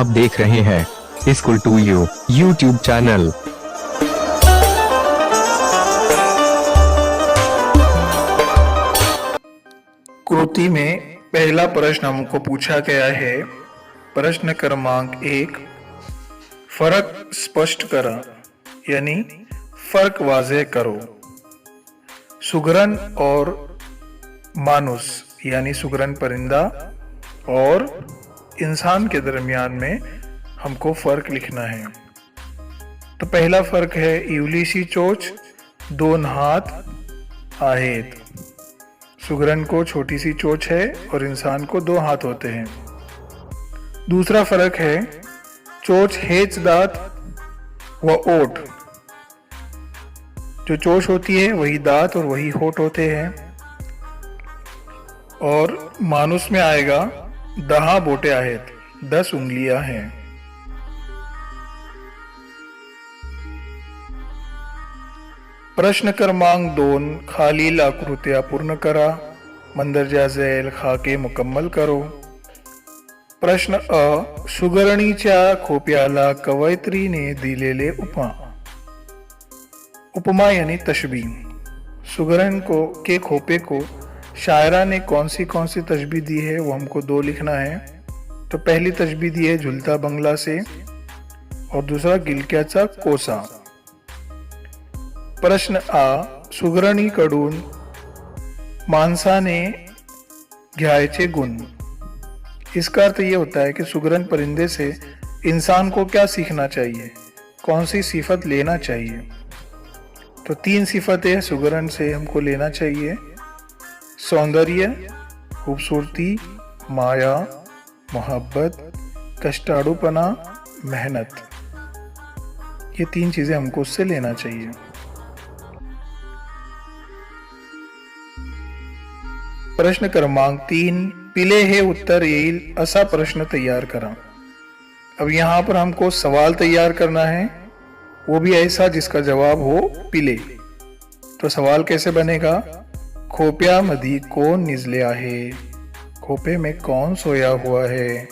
आप देख रहे हैं school to you YouTube channel. कृति में पहला प्रश्न हमको पूछा गया है। प्रश्न क्रमांक 1, फर्क स्पष्ट करा, यानी फर्क वाज़ेह करो। सुगरन और मानुस यानी सुगरन परिंदा और इंसान के दरमियान में हमको फर्क लिखना है। तो पहला फर्क है इवलीसी चोच 2 हाथ आहेत। सुगरन को छोटी सी चोच है और इंसान को 2 हाथ होते हैं। दूसरा फर्क है चोच हेच दांत व ओठ। जो चोच होती है वही दांत और वही होठ होते हैं। और मानुस में आएगा 10 बोटे आहेत, 10 उंगलियां हैं। प्रश्न क्रमांक 2, खालील आकृत्या पूर्ण करा, मंदरजा झैल खाके मुकम्मल करो। प्रश्न अ, सुगरणीच्या खोप्याला कवयित्रीने दिलेले उपमा। उपमा यानी तशबीह। सुगरण के खोपे को शायरा ने कौन सी तशबीह दी है वो हमको 2 लिखना है। तो पहली तशबीह दी है झुलता बंगला से और दूसरा गिलक्याचा कोसा। प्रश्न आ, सुगरणीकडून माणसाने घ्यायचे गुण। इसका अर्थ ये होता है कि सुगरण परिंदे से इंसान को क्या सीखना चाहिए, कौन सी सिफत लेना चाहिए। तो 3 सिफतें सुगरण से हमको लेना चाहिए: सौंदर्य, खूबसूरती, माया, मोहब्बत, कष्टाड़ूपना, मेहनत। ये 3 चीजें हमको उससे लेना चाहिए। प्रश्न क्रमांक 3, पिले हे उत्तर येईल असा प्रश्न तैयार करा। अब यहाँ पर हमको सवाल तैयार करना है, वो भी ऐसा जिसका जवाब हो पिले। तो सवाल कैसे बनेगा? खोप्यामधी कोण निजले आहे, खोपे में कौन सोया हुआ है।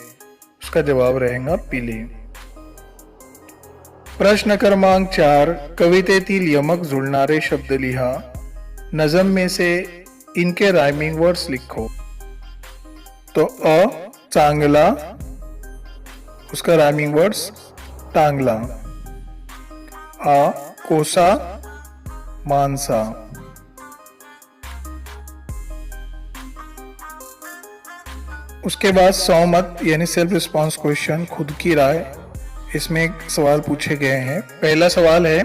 उसका जवाब रहेगा पिले। प्रश्न क्रमांक 4, कवितेतील यमक जुळणारे शब्द लिहा, नजम में से इनके राइमिंग वर्ड्स लिखो। तो अ, चांगला, उसका राइमिंग वर्ड्स टांगला। आ, कोसा, मानसा। उसके बाद सौमत यानी सेल्फ रिस्पॉन्स क्वेश्चन, खुद की राय। इसमें एक सवाल पूछे गए हैं। पहला सवाल है,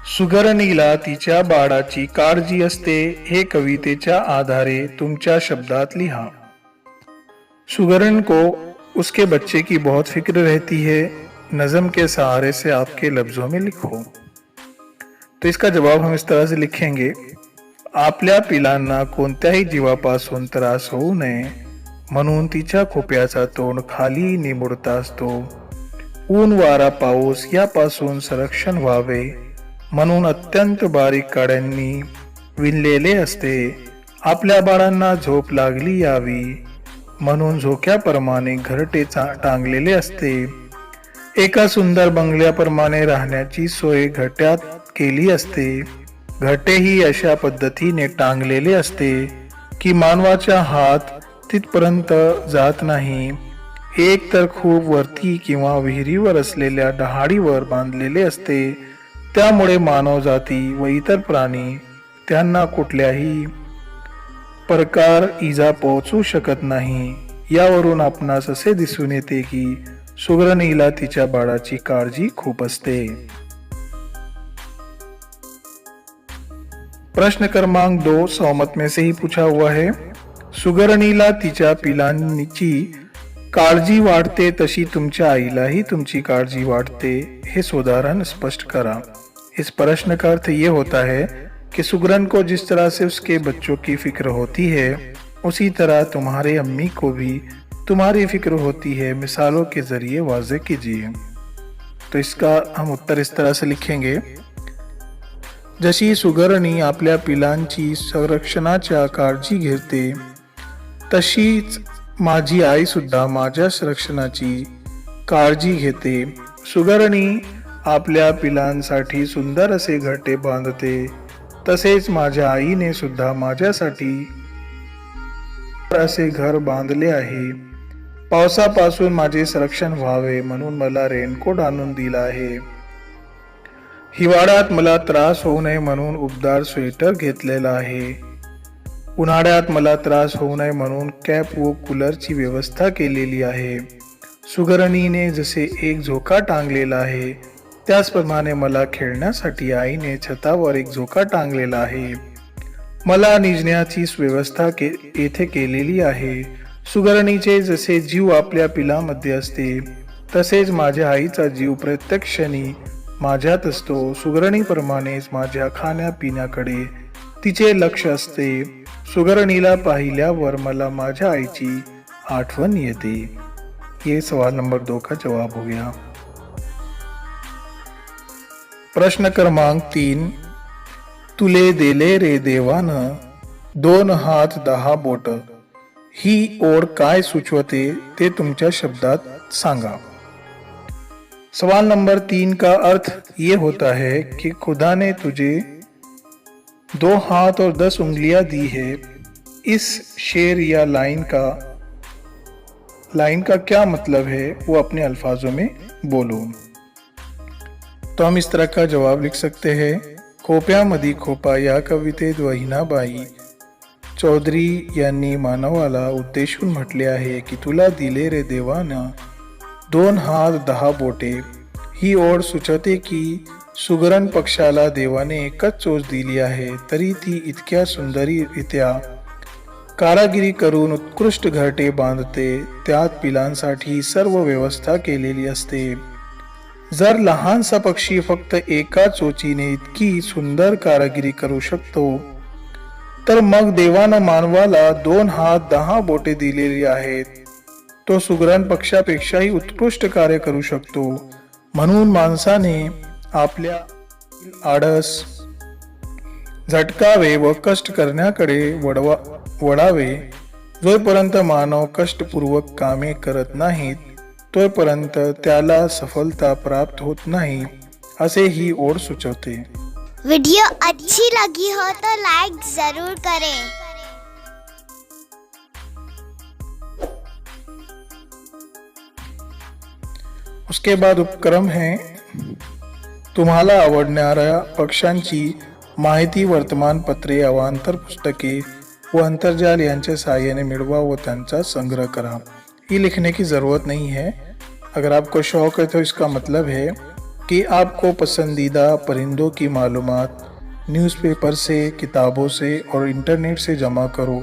सुगरणीला तिच्या बाळाची काळजी असते हे कवितेच्या आधारे तुमच्या शब्दात लिहा। सुगरण को उसके बच्चे की बहुत फिक्र रहती है, नज़म के सहारे से आपके लफ्जों में लिखो। तो इसका जवाब हम इस तरह से लिखेंगे, आपल्या पिलांना कोणत्याही जीवापासून त्रास होऊ नये म्हणून तिच्या खोप्याचा तोंड खाली निमुळता असतो। ऊन वारा पाऊस यापासून संरक्षण व्हावे म्हणून अत्यंत बारीक काड्यांनी विणलेले असते। आपल्या बाळांना झोप लागली यावी म्हणून झोक्याप्रमाणे घरटे टांगलेले असते। एका सुंदर बंगल्याप्रमाणे राहण्याची सोय घरट्यात केली असते। घरटेही अशा पद्धतीने टांगलेले असते की मानवाचा हात तिथपर्यंत जात नाही। एक तर खूप वरती किंवा विहिरीवर असलेल्या डहाळीवर बांधलेले असते, त्यामुळे मानवजाती व इतर प्राणी त्यांना कुठल्याही प्रकार इजा पोहोचू शकत नाही। यावरून आपणास असे दिसून येते की सुगरणीला तिच्या बाळाची काळजी खूप असते। प्रश्न क्रमांक 2, सौमत में से ही पूछा हुआ है। सुगरणीला तिच्या पिलांची काळजी वाटते तशी तुमच्या आईलाही तुमची काळजी वाटते, हे उदाहरण स्पष्ट करा। इस प्रश्न का अर्थ ये होता है कि सुगरण को जिस तरह से उसके बच्चों की फिक्र होती है, उसी तरह तुम्हारे अम्मी को भी तुम्हारी फिक्र होती है। मिसालों के जरिए वाज़ेह कीजिए। तो इसका हम उत्तर इस तरह से लिखेंगे, जशी सुगरणी आपल्या पिलांची संरक्षणाच्या काळजी घेते, तशीच माझी आई सुद्धा माझ्या संरक्षणाची काळजी घेते. सुगरणी आपल्या पिलांसाठी सुंदर असे घरटे बांधते. तसेच माझ्या आईने सुद्धा माझ्यासाठी असे घर बांधले आहे. पावसापासून माझे संरक्षण व्हावे म्हणून मला रेनकोट आणून दिला आहे. हिवाळ्यात मला त्रास होऊ नये म्हणून उबदार स्वेटर घेतलेला आहे. उन्हाळ्यात मला त्रास होऊ नये म्हणून कॅप व कूलरची व्यवस्था केलेली आहे. सुगरणीने जसे एक झोका टांगलेला आहे त्याचप्रमाणे मला खेळण्यासाठी आईने छतावर एक झोका टांगलेला आहे. मला निजण्याची व्यवस्था येथे केलेली आहे. सुगरणीचे जसे जीव आपल्या पिलामध्ये असते तसेच माझ्या आईचा जीव प्रत्येक क्षणी माझ्यात असतो. सुगरणीप्रमाणेच माझ्या खाण्यापिण्याकडे तिचे लक्ष असते. सुगरणीला पाहिल्यावर मला माझ्या आईची आठवण येते. ये सवाल नंबर 2 का जवाब हो गया. प्रश्न क्रमांक 3. तुले दिले रे देवानं 2 हात 10 बोट, ही ओळ काय सुचवते ते तुमच्या शब्दात सांगा. सवाल नंबर 3 का अर्थ ये होता है कि खुदा ने तुझे 2 हाथ और 10 उंगलियां दी है. इस शेर या लाइन का क्या मतलब है वो अपने अल्फाजों में बोलो. तो हम इस तरह का जवाब लिख सकते हैं. खोप्यामधी खोपा या कवितेत वहिनाबाई चौधरी यांनी मानवाला उद्देशून म्हटले आहे की तुला दिले रे देवानं 2 हात 10 बोटे. ही ओळ सुचवते की सुगरण पक्षाला देवाने एकच चोच दिली आहे तरी ती इतक्या सुंदररित्या कारागिरी करून उत्कृष्ट घरटे बांधते. त्यात पिलांसाठी सर्व व्यवस्था केलेली असते. जर लहानसा पक्षी फक्त एका चोचीने इतकी सुंदर कारागिरी करू शकतो तर मग देवानं मानवाला 2 हात 10 बोटे दिलेली आहेत. तो सुगरण पक्षापेक्षाही उत्कृष्ट कार्य करू शकतो. म्हणून माणसाने आपल्या आळस झटकावे व कष्ट करण्याकडे वळावे. जोपर्यंत मानव कष्टपूर्वक कामे करत नाहीत तोपर्यंत त्याला सफलता प्राप्त होत नाही असे ही ओळ सुचवते. वीडियो अच्छी लगी हो तो लाइक जरूर करें. उसके बाद उपक्रम है तुम्हाला आवडणाऱ्या पक्षांची माहिती वर्तमानपत्रे, अवांतर पुस्तके व अंतर्जाल यांच्या सहाय्याने मिलवा व त्यांचा संग्रह करा. ये लिखने की ज़रूरत नहीं है. अगर आपको शौक है तो इसका मतलब है कि आपको पसंदीदा परिंदों की मालूमात न्यूज़पेपर से, किताबों से और इंटरनेट से जमा करो.